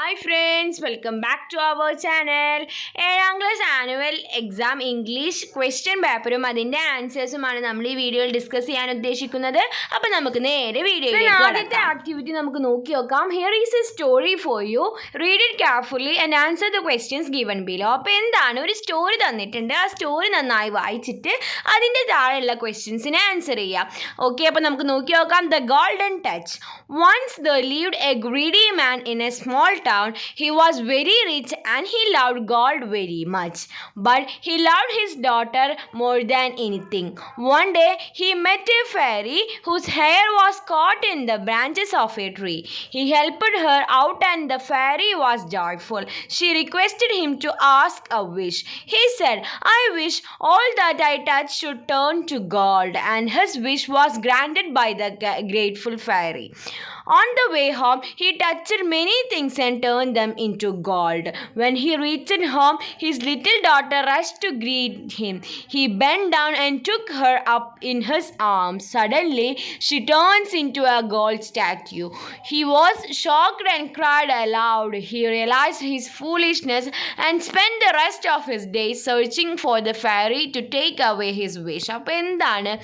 Hi friends, welcome back to our channel. ഏഴാം class annual exam English question പേപ്പറും അതിൻ്റെ ആൻസേഴ്സുമാണ് നമ്മൾ ഈ വീഡിയോയിൽ ഡിസ്കസ് ചെയ്യാൻ ഉദ്ദേശിക്കുന്നത്. അപ്പോൾ നമുക്ക് നേരെ വീഡിയോയിലേക്ക് ആദ്യത്തെ ആക്ടിവിറ്റി നമുക്ക് നോക്കി നോക്കാം. Here is A story for you. Read it carefully and answer the questions given below. അപ്പോൾ എന്താണ്, ഒരു സ്റ്റോറി തന്നിട്ടുണ്ട്, ആ സ്റ്റോറി നന്നായി വായിച്ചിട്ട് അതിൻ്റെ താഴെയുള്ള ക്വസ്റ്റ്യൻസിന് ആൻസർ ചെയ്യാം. ഓക്കെ, അപ്പോൾ നമുക്ക് നോക്കി നോക്കാം. The golden touch. Once there lived a greedy man in a small town. He was very rich and he loved gold very much. But he loved his daughter more than anything. One day he met a fairy whose hair was caught in the branches of a tree. He helped her out and the fairy was joyful. She requested him to ask a wish. He said, "I wish all that I touch should turn to gold." And his wish was granted by the grateful fairy. On the way home, he touched many things and turned them into gold. When he reached home, his little daughter rushed to greet him. He bent down and took her up in his arms. Suddenly, she turns into a gold statue. He was shocked and cried aloud. He realized his foolishness and spent the rest of his days searching for the fairy to take away his wish. അപ്പോൾ എന്താണ്,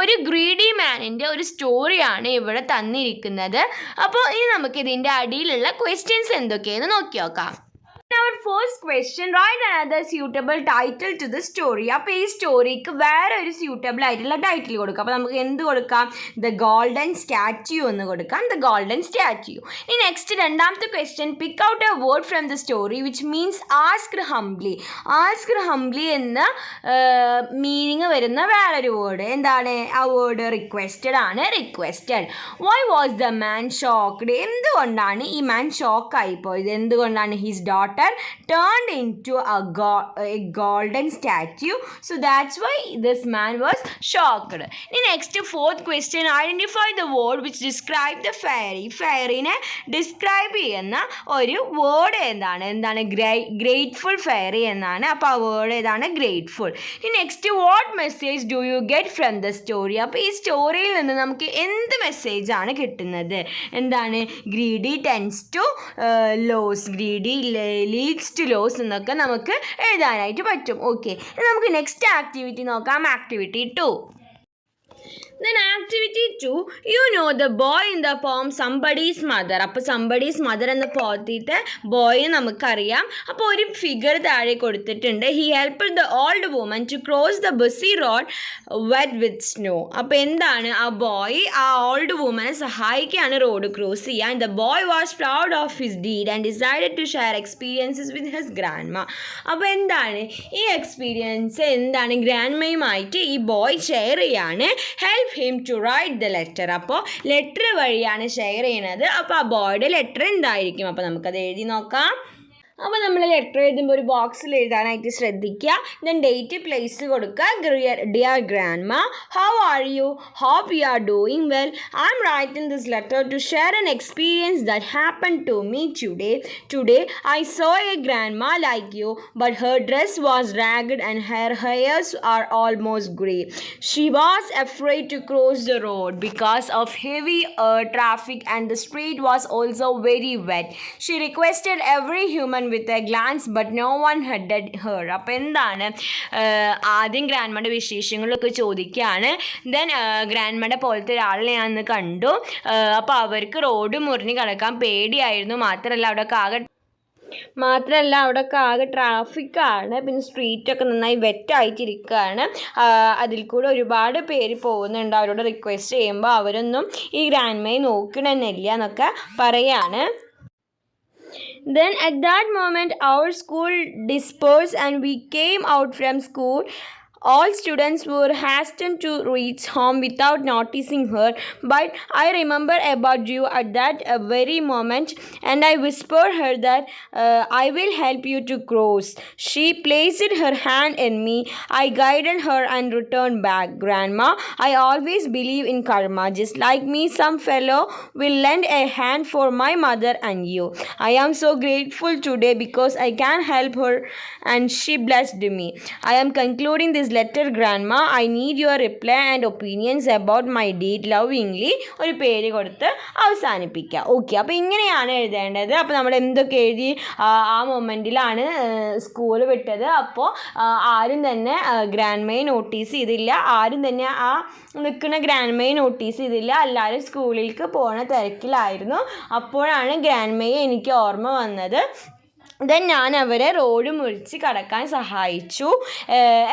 ഒരു greedy മാനിൻ്റെ ഒരു സ്റ്റോറിയാണ് ഇവിടെ തന്നിരിക്കുന്നത്. അപ്പോൾ ഇനി നമുക്ക് ഇതിൻ്റെ അടിയിലുള്ള ക്വസ്റ്റ്യൻസ് എന്തൊക്കെയെന്ന് നോക്കി നോക്കാം. Our first question, write another suitable title to the story. അപ്പോൾ ഈ സ്റ്റോറിക്ക് വേറെ ഒരു സ്യൂട്ടബിൾ ആയിട്ടുള്ള ടൈറ്റിൽ കൊടുക്കാം. അപ്പോൾ നമുക്ക് എന്ത് കൊടുക്കാം? ദ ഗോൾഡൻ സ്റ്റാച്യു എന്ന് കൊടുക്കാം. The golden statue. ഇനി നെക്സ്റ്റ് രണ്ടാമത്തെ question, pick out A word from the story which means asked humbly. Asked humbly എന്ന മീനിങ് വരുന്ന വേറൊരു വേർഡ് എന്താണ്? ആ വേർഡ് റിക്വസ്റ്റഡ് ആണ്. Requested. Why was the man shocked? എന്തുകൊണ്ടാണ് ഈ മാൻ ഷോക്കായി പോയത്? എന്തുകൊണ്ടാണ്? His daughter turned into a golden statue, so that's why this man was shocked. Next, fourth question, identify the word which describe the fairy. Fairy ne describe ചെയ്യുന്ന ഒരു word എന്താണ്? Grateful fairy എന്നാണ്. അപ്പോൾ ആ വേർഡ് ഏതാണ്? Grateful. Next, what message do you get from the story? അപ്പോൾ ഈ സ്റ്റോറിയിൽ നിന്ന് നമുക്ക് എന്ത് മെസ്സേജാണ് കിട്ടുന്നത്? എന്താണ്? Greedy tends to loss, greedy leads to loss എന്നൊക്കെ നമുക്ക് എഴുതാനായിട്ട് പറ്റും. ഓക്കെ, നമുക്ക് നെക്സ്റ്റ് ആക്ടിവിറ്റി നോക്കാം. Activity 2. Then activity 2, you know the boy in the poem somebody's mother. അപ്പോൾ somebody's mother എന്ന പോയത്തിത്തെ ബോയ് നമുക്കറിയാം. അപ്പോൾ ഒരു ഫിഗർ താഴെ കൊടുത്തിട്ടുണ്ട്. He helped the old woman to cross the busy road wet with snow. അപ്പോൾ എന്താണ്? ആ ബോയ് ആ ഓൾഡ് വുമനെ സഹായിക്കുകയാണ് റോഡ് ക്രോസ് ചെയ്യാൻ. The boy was proud of his deed and decided to share experiences with his grandma. അപ്പോൾ എന്താണ് ഈ experience? എന്താണ്? ഗ്രാൻഡ്മയുമായിട്ട് ഈ ബോയ് ഷെയർ ചെയ്യാണ്. Help him to write the letter. അപ്പോൾ ലെറ്റർ വഴിയാണ് ഷെയർ ചെയ്യുന്നത്. അപ്പോൾ ആ ബോയുടെ ലെറ്റർ എന്തായിരിക്കും? അപ്പോൾ നമുക്കത് എഴുതി നോക്കാം. അപ്പോൾ നമ്മൾ ലെറ്റർ എഴുതുമ്പോൾ ഒരു ബോക്സിൽ എഴുതാനായിട്ട് ശ്രദ്ധിക്കുക. ദെൻ ഡേറ്റ്, പ്ലേസ് കൊടുക്കുക. Dear grandma, how are you? Hope you are doing well. I am writing this letter to share an experience that happen to me today I saw a grandma like you, but her dress was ragged and her hairs are almost grey. She was afraid to cross the road because of heavy traffic and the street was also very wet. She requested every human with a glance but no one heeded her. അപ്പോൾ എന്താണ്? ആദ്യം ഗ്രാൻഡ്മയുടെ വിശേഷങ്ങളൊക്കെ ചോദിക്കുകയാണ്. Then ഗ്രാൻഡ്മയുടെ പോലത്തെ ഒരാളെ ഞാൻ അന്ന് കണ്ടു. അപ്പോൾ അവർക്ക് റോഡ് മുറിഞ്ഞ് കിടക്കാൻ പേടിയായിരുന്നു. മാത്രമല്ല അവിടെയൊക്കെ ആകെ ട്രാഫിക്കാണ്. പിന്നെ സ്ട്രീറ്റൊക്കെ നന്നായി വെറ്റായിട്ടിരിക്കുകയാണ്. അതിൽ കൂടെ ഒരുപാട് പേര് പോകുന്നുണ്ട്. അവരോട് റിക്വസ്റ്റ് ചെയ്യുമ്പോൾ അവരൊന്നും ഈ ഗ്രാൻഡ്മയെ നോക്കണമെന്നില്ല എന്നൊക്കെ പറയാണ്. Then at that moment our school dispersed and we came out from school. All students were hastened to reach home without noticing her, but I remember about you at that very moment, and I whispered her that I will help you to cross. She placed her hand in me. I guided her and returned back. Grandma, I always believe in karma. Just like me, some fellow will lend a hand for my mother and you. I am so grateful today because I can help her and she blessed me. I am concluding this this letter grandma. I need your reply and opinions about my deed. Lovingly ഒരു പേര് കൊടുത്ത് അവസാനിപ്പിക്കുക. Okay, അപ്പോൾ ഇങ്ങനെയാണ് എഴുതേണ്ടത്. അപ്പോൾ നമ്മൾ എന്തൊക്കെ എഴുതി ആ മൊമെൻറ്റിലാണ് സ്കൂൾ വിട്ടത്. അപ്പോൾ ആരും തന്നെ ഗ്രാൻഡ്മയെ നോട്ടീസ് ചെയ്തില്ല, ആരും തന്നെ ആ നിൽക്കുന്ന ഗ്രാൻഡ്മയെ നോട്ടീസ് ചെയ്തില്ല. എല്ലാവരും സ്കൂളിലേക്ക് പോണ തിരക്കിലായിരുന്നു. അപ്പോഴാണ് ഗ്രാൻഡ്മയെ എനിക്ക് ഓർമ്മ വന്നത്. ദെൻ ഞാൻ അവരെ റോഡ് മുറിച്ച് കടക്കാൻ സഹായിച്ചു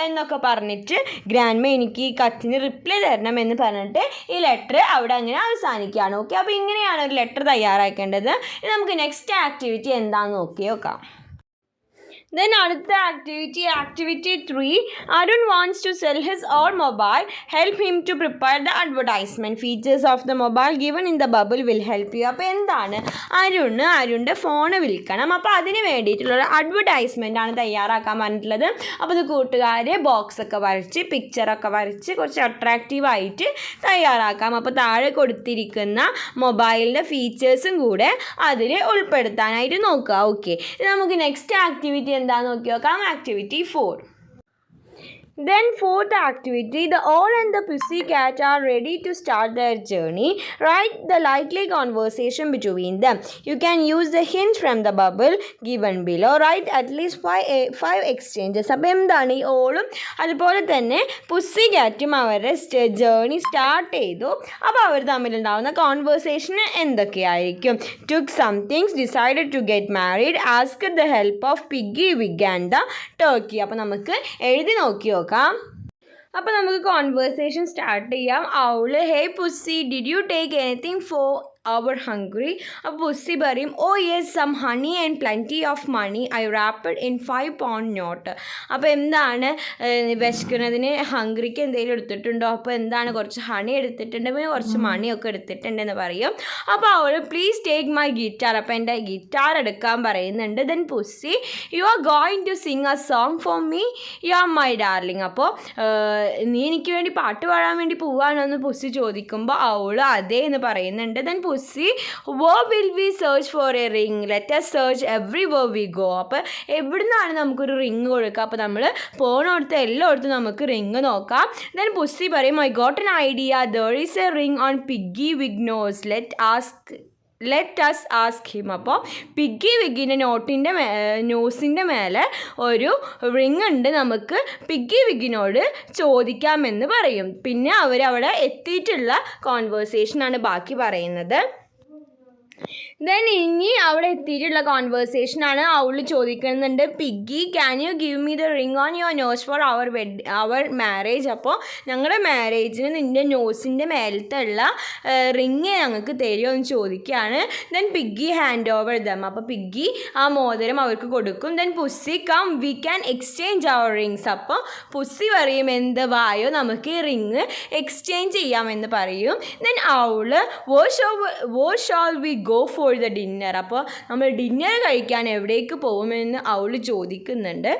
എന്നൊക്കെ പറഞ്ഞിട്ട് ഗ്രാൻഡ്മ എനിക്ക് ഈ കത്തിന് റിപ്ലൈ തരണം എന്ന് പറഞ്ഞിട്ട് ഈ ലെറ്റർ അവിടെ അങ്ങനെ അവസാനിക്കുകയാണ്. ഓക്കെ, അപ്പോൾ ഇങ്ങനെയാണ് ഒരു ലെറ്റർ തയ്യാറാക്കേണ്ടത്. ഇനി നമുക്ക് നെക്സ്റ്റ് ആക്ടിവിറ്റി എന്താണെന്ന് നോക്കാം. Then അടുത്ത activity 3, Arun wants to sell his old mobile. Help him to prepare the advertisement. Features of the mobile given in the bubble will help you. അപ്പോൾ എന്താണ്, അരുണിൻ്റെ ഫോണ് വിൽക്കണം. അപ്പോൾ അതിന് വേണ്ടിയിട്ടുള്ളൊരു അഡ്വർടൈസ്മെൻ്റ് ആണ് തയ്യാറാക്കാൻ പറഞ്ഞിട്ടുള്ളത്. അപ്പോൾ ഇത് കൂട്ടുകാരെ ബോക്സൊക്കെ വരച്ച് പിക്ചറൊക്കെ വരച്ച് കുറച്ച് അട്രാക്റ്റീവായിട്ട് തയ്യാറാക്കാം. അപ്പോൾ താഴെ കൊടുത്തിരിക്കുന്ന മൊബൈലിൻ്റെ ഫീച്ചേഴ്സും കൂടെ അതിൽ ഉൾപ്പെടുത്താനായിട്ട് നോക്കുക. ഓക്കെ, നമുക്ക് നെക്സ്റ്റ് ആക്ടിവിറ്റി എന്താണെന്ന് നോക്കി നോക്കാം. Activity 4. Then fourth activity, the owl and the pussycat are ready to start their journey. Write the likely conversation between them. You can use the hint from the bubble given below. Write at least 5 exchanges. അപ്പോൾ എന്താണ്, ഈ ഓളും അതുപോലെ തന്നെ പുസ്സിക്കാറ്റും അവരുടെ journey start ചെയ്തു. അപ്പോൾ അവർ തമ്മിലുണ്ടാകുന്ന conversation എന്തൊക്കെയായിരിക്കും? took some things, decided to get married, asked the help of piggy wig and the turkey. അപ്പോൾ നമുക്ക് എഴുതി നോക്കിയോ. അപ്പോൾ നമുക്ക് കോൺവേഴ്സേഷൻ സ്റ്റാർട്ട് ചെയ്യാം. Owl, hey pussy, did you take anything for our hungry? അപ്പോൾ പുസ്സി പറയും, oh yes, some honey and plenty of money, I wrapped in 5 pound note. അപ്പോൾ എന്താണ്, വിശക്കുന്നതിന് ഹംഗ്രിക്ക് എന്തെങ്കിലും എടുത്തിട്ടുണ്ടോ? അപ്പോൾ എന്താണ്, കുറച്ച് ഹണി എടുത്തിട്ടുണ്ട്, പിന്നെ കുറച്ച് മണിയൊക്കെ എടുത്തിട്ടുണ്ടെന്ന് പറയും. അപ്പോൾ അവൾ, പ്ലീസ് ടേക്ക് മൈ ഗിറ്റാർ. അപ്പോൾ എൻ്റെ ഗിറ്റാർ എടുക്കാൻ പറയുന്നുണ്ട്. Then pussy, you are going to sing a song for me, you are my darling. അപ്പോൾ നീ എനിക്ക് വേണ്ടി പാട്ട് പാടാൻ വേണ്ടി പോവാണെന്ന് പുസ്സി ചോദിക്കുമ്പോൾ അവൾ അതേ എന്ന് പറയുന്നുണ്ട്. Then പുസ്സി, where will we search for a ring? Let us search everywhere we go. അപ്പോൾ എവിടുന്നാണ് നമുക്കൊരു റിങ് കൊടുക്കുക? അപ്പോൾ നമ്മൾ പോണോടത്ത് എല്ലായിടത്തും നമുക്ക് റിങ് നോക്കാം. ദെൻ പുസ്സി പറയും, I got an idea. There is a ring on Piggy Wig nose. Let us ask him. അപ്പോൾ പിഗ്ഗി വിഗിൻ്റെ നോസിൻ്റെ മേലെ ഒരു റിങ് ഉണ്ട്, നമുക്ക് പിഗ്ഗി വിഗിനോട് ചോദിക്കാമെന്ന് പറയും. പിന്നെ അവരവിടെ എത്തിയിട്ടുള്ള കോൺവേഴ്സേഷനാണ് ബാക്കി പറയുന്നത്. ദെൻ ഇനി അവിടെ എത്തിയിട്ടുള്ള കോൺവേഴ്സേഷനാണ്. അവൾ ചോദിക്കുന്നുണ്ട്, piggy, can you give me the ring on your nose for our marriage? അപ്പോൾ ഞങ്ങളുടെ മാരേജിന് നിൻ്റെ നോസിൻ്റെ മേലത്തെ ഉള്ള റിങ് ഞങ്ങൾക്ക് തരുമോ എന്ന് ചോദിക്കുകയാണ്. Then piggy hand over them. അപ്പോൾ പിഗ്ഗി ആ മോതിരം അവർക്ക് കൊടുക്കും. Then pussy, come we can exchange our rings. അപ്പോൾ പുസ്സി പറയും, എന്ത് വായോ, നമുക്ക് ഈ റിങ് എക്സ്ചേഞ്ച് ചെയ്യാമെന്ന് പറയും. ദെൻ അവൾ, വോ shall we go for the dinner? അപ്പോൾ നമ്മൾ ഡിന്നർ കഴിക്കാൻ എവിടേക്ക് പോകുമെന്ന് അവൾ ചോദിക്കുന്നുണ്ട്.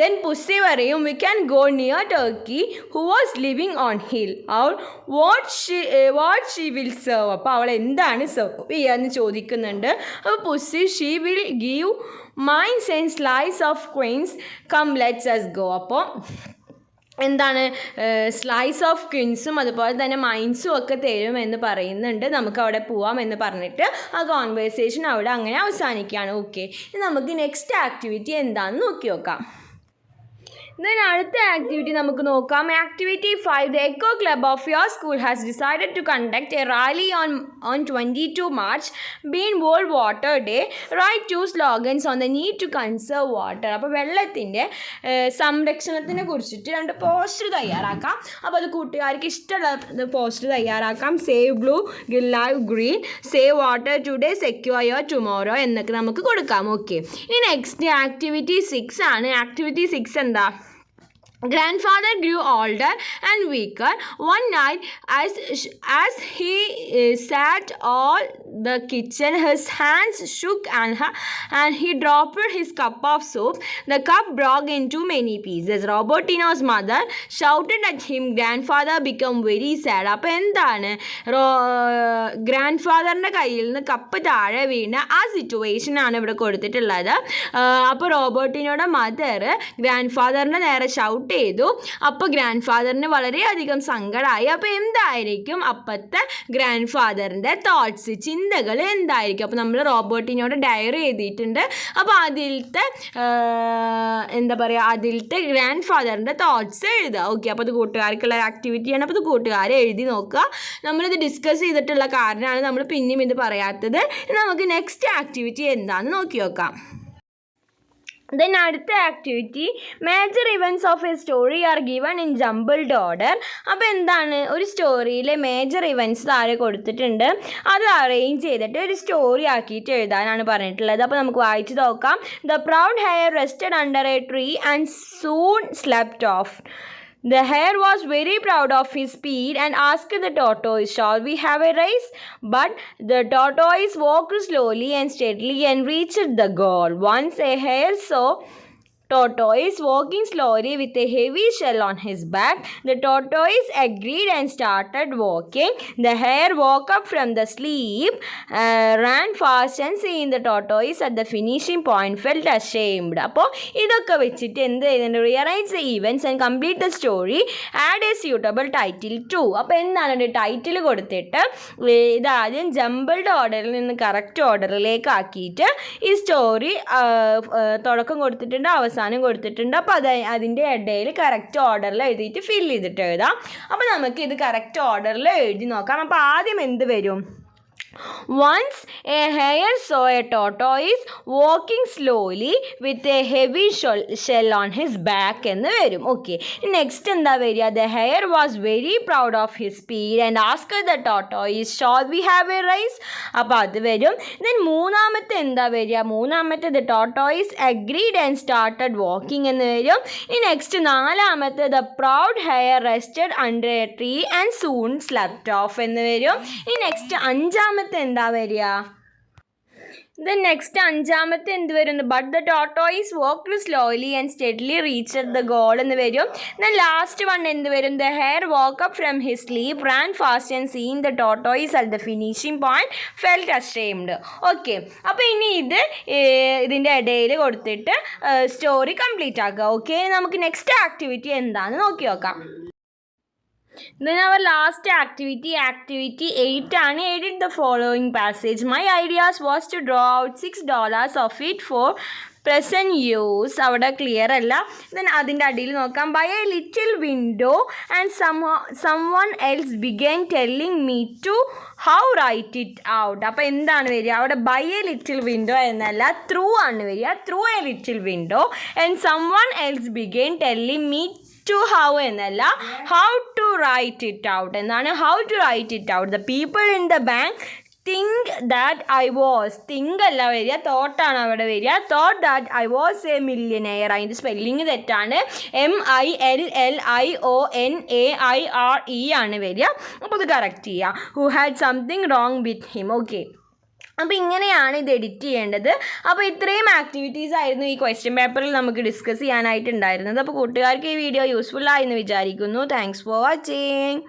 ദെൻ പുസ്സി പറയും, we can go near turkey who was living on hill. അവൾ, വാട്ട് ഷീ വിൽ സെർവ്? അപ്പോൾ അവൾ എന്താണ് സെർവ് ചെയ്യാന്ന് ചോദിക്കുന്നുണ്ട്. അപ്പോൾ pussy, she will give mince and slice of quince, come let's us go. അപ്പോൾ എന്താണ്, സ്ലൈസ് ഓഫ് ക്വിൻസും അതുപോലെ തന്നെ മൈൻസും ഒക്കെ തരുമെന്ന് പറയുന്നുണ്ട്. നമുക്ക് അവിടെ പോവാമെന്ന് പറഞ്ഞിട്ട് ആ കോൺവേഴ്സേഷൻ അവിടെ അങ്ങനെ അവസാനിക്കുകയാണ്. ഓക്കെ, ഇനി നമുക്ക് നെക്സ്റ്റ് ആക്ടിവിറ്റി എന്താണെന്ന് നോക്കി നോക്കാം. ദെൻ അടുത്ത ആക്ടിവിറ്റി നമുക്ക് നോക്കാം. Activity 5, the Echo Club of your school has decided to conduct a rally on 22 March, being World Water Day. Write 2 slogans on the need to conserve water. അപ്പോൾ വെള്ളത്തിൻ്റെ സംരക്ഷണത്തിനെ കുറിച്ചിട്ട് 2 poster തയ്യാറാക്കാം. അപ്പോൾ അത് കൂട്ടുകാർക്ക് ഇഷ്ടമുള്ള പോസ്റ്റർ തയ്യാറാക്കാം. Save blue, live green, save water today, secure your tomorrow എന്നൊക്കെ നമുക്ക് കൊടുക്കാം. ഓക്കെ, ഇനി നെക്സ്റ്റ് ആക്ടിവിറ്റി 6 ആണ്. ആക്ടിവിറ്റി 6 എന്താ? Grandfather grew older and weaker. One night, as he sat all the kitchen, his hands shook and he dropped his cup of soup. The cup broke into many pieces. Robertino's mother shouted at him. Grandfather became very sad. അപ്പോൾ എന്താണ്, ഗ്രാൻഡ്ഫാദറിൻ്റെ കയ്യിൽ നിന്ന് cup താഴെ വീണ ആ സിറ്റുവേഷനാണ് ഇവിടെ കൊടുത്തിട്ടുള്ളത്. അപ്പോൾ റോബർട്ടിനോടെ മദർ ഗ്രാൻഡ്ഫാദറിൻ്റെ നേരെ ഷൗട്ട് ഷൗട്ട് ചെയ്തു. അപ്പോൾ ഗ്രാൻഡ് ഫാദറിന് വളരെയധികം സങ്കടമായി. അപ്പോൾ എന്തായിരിക്കും അപ്പോഴത്തെ ഗ്രാൻഡ് ഫാദറിൻ്റെ തോട്ട്സ്, ചിന്തകൾ എന്തായിരിക്കും? അപ്പോൾ നമ്മൾ റോബർട്ടിനോട് ഡയറി എഴുതിയിട്ടുണ്ട്. അപ്പോൾ അതിലത്തെ അതിലത്തെ ഗ്രാൻഡ് ഫാദറിൻ്റെ തോട്ട്സ് എഴുതുക. ഓക്കെ, അപ്പോൾ അത് കൂട്ടുകാർക്കുള്ള ആക്ടിവിറ്റിയാണ്. അപ്പോൾ ഇത് കൂട്ടുകാരെ എഴുതി നോക്കുക. നമ്മളിത് ഡിസ്കസ് ചെയ്തിട്ടുള്ള കാരണമാണ് നമ്മൾ പിന്നെയും ഇത് പറയാത്തത്. നമുക്ക് നെക്സ്റ്റ് ആക്ടിവിറ്റി എന്താണെന്ന് നോക്കി നോക്കാം. Then അടുത്ത activity, major events of A story are given in jumbled order. അപ്പോൾ എന്താണ്, ഒരു സ്റ്റോറിയിലെ മേജർ ഇവൻറ്റ്സ് താഴെ കൊടുത്തിട്ടുണ്ട്. അത് അറേഞ്ച് ചെയ്തിട്ട് ഒരു സ്റ്റോറി ആക്കിയിട്ട് എഴുതാനാണ് പറഞ്ഞിട്ടുള്ളത്. അപ്പോൾ നമുക്ക് വായിച്ച് നോക്കാം. The proud hair rested under A tree and soon slept of. The hare was very proud of his speed and asked the tortoise, "Shall we have a race?" But the tortoise walked slowly and steadily and reached the goal. Once a hare saw tortoise walking slowly with a heavy shell on his back. The tortoise agreed and started walking. The hare woke up from the sleep, ran fast and seeing the tortoise at the finishing point felt ashamed. അപ്പോൾ ഇതൊക്കെ വെച്ചിട്ട് എന്ത് ചെയ്യുന്നുണ്ട്, rearrange the events and complete the story, add a suitable title to. അപ്പോൾ എന്താണ് ഒരു title കൊടുത്തിട്ട് ഇതാദ്യം jumbled ഓർഡറിൽ നിന്ന് കറക്റ്റ് ഓർഡറിലേക്ക് ആക്കിയിട്ട് ഈ സ്റ്റോറി തുടക്കം കൊടുത്തിട്ടുണ്ട്, അവസാനം കൊടുത്തിട്ടുണ്ട്. അപ്പോൾ അതിൻ്റെ ഇടയിൽ കറക്റ്റ് ഓർഡറിൽ എഴുതിയിട്ട് ഫില്ല് ചെയ്തിട്ട് എഴുതാം. അപ്പോൾ നമുക്ക് ഇത് കറക്റ്റ് ഓർഡറിൽ എഴുതി നോക്കാം. അപ്പോൾ ആദ്യം എന്ത് വരും? Once a hare saw a tortoise walking slowly with a heavy shell on his back എന്ന് വരും. ഓക്കെ, നെക്സ്റ്റ് എന്താ വരിക? The hare was very proud of his speed and asked the tortoise, "Shall we have a race?" അപ്പോൾ അത് വരും. Then മൂന്നാമത്തെ എന്താ വരിക? മൂന്നാമത്തെ the tortoise agreed and started walking എന്ന് വരും. നെക്സ്റ്റ് നാലാമത്തെ the proud hare rested under a tree and soon slept off എന്ന് വരും. നെക്സ്റ്റ് അഞ്ചാമത്തെ എന്താ വരിക? നെക്സ്റ്റ് അഞ്ചാമത്തെ എന്ത് വരുന്നു? But the tortoise walked slowly and steadily reached the goal എന്ന് വരും. ലാസ്റ്റ് വൺ എന്ത് വരും? The hair woke up from his sleep, ran fast and seeing the tortoise at the finishing point felt ashamed. Okay, അപ്പോൾ ഇനി ഇതിൻ്റെ ഇടയിൽ കൊടുത്തിട്ട് story complete ആക്കുക. ഓക്കെ, നമുക്ക് നെക്സ്റ്റ് ആക്ടിവിറ്റി എന്താണെന്ന് നോക്കി നോക്കാം. Then our last activity 8 ആണ്. Edit the following passage. My ideas was to draw out $6 of it for present use. അവിടെ ക്ലിയർ അല്ല. then അതിൻ്റെ അടിയിൽ നോക്കാം. By a little window and someone else began telling me to how write it out. അപ്പോൾ എന്താണ് വരിക? അവിടെ by a little window എന്നല്ല, through ആണ് വരിക. through a little window and someone else began telling me to how എന്നല്ല, how to write it out എന്നാണ്. how to write it out. The people in the bank think that I was, think അല്ല വരിക, thought ആണ് അവിടെ വരിക. thought that I was a millionaire. അതിൻ്റെ spelling തെറ്റാണ്. MILLIONAIRE ആണ് വരിക. അപ്പോൾ ഇത് കറക്റ്റ് ചെയ്യുക. who had something wrong with him. Okay, അപ്പോൾ ഇങ്ങനെയാണ് ഇത് എഡിറ്റ് ചെയ്യേണ്ടത്. അപ്പോൾ ഇത്രയും ആക്ടിവിറ്റീസ് ആയിരുന്നു ഈ ക്വസ്റ്റ്യൻ പേപ്പറിൽ നമുക്ക് ഡിസ്കസ് ചെയ്യാനായിട്ടുണ്ടായിരുന്നത്. അപ്പോൾ കൂട്ടുകാർക്ക് ഈ വീഡിയോ യൂസ്ഫുൾ ആയെന്ന് വിചാരിക്കുന്നു. Thanks for watching.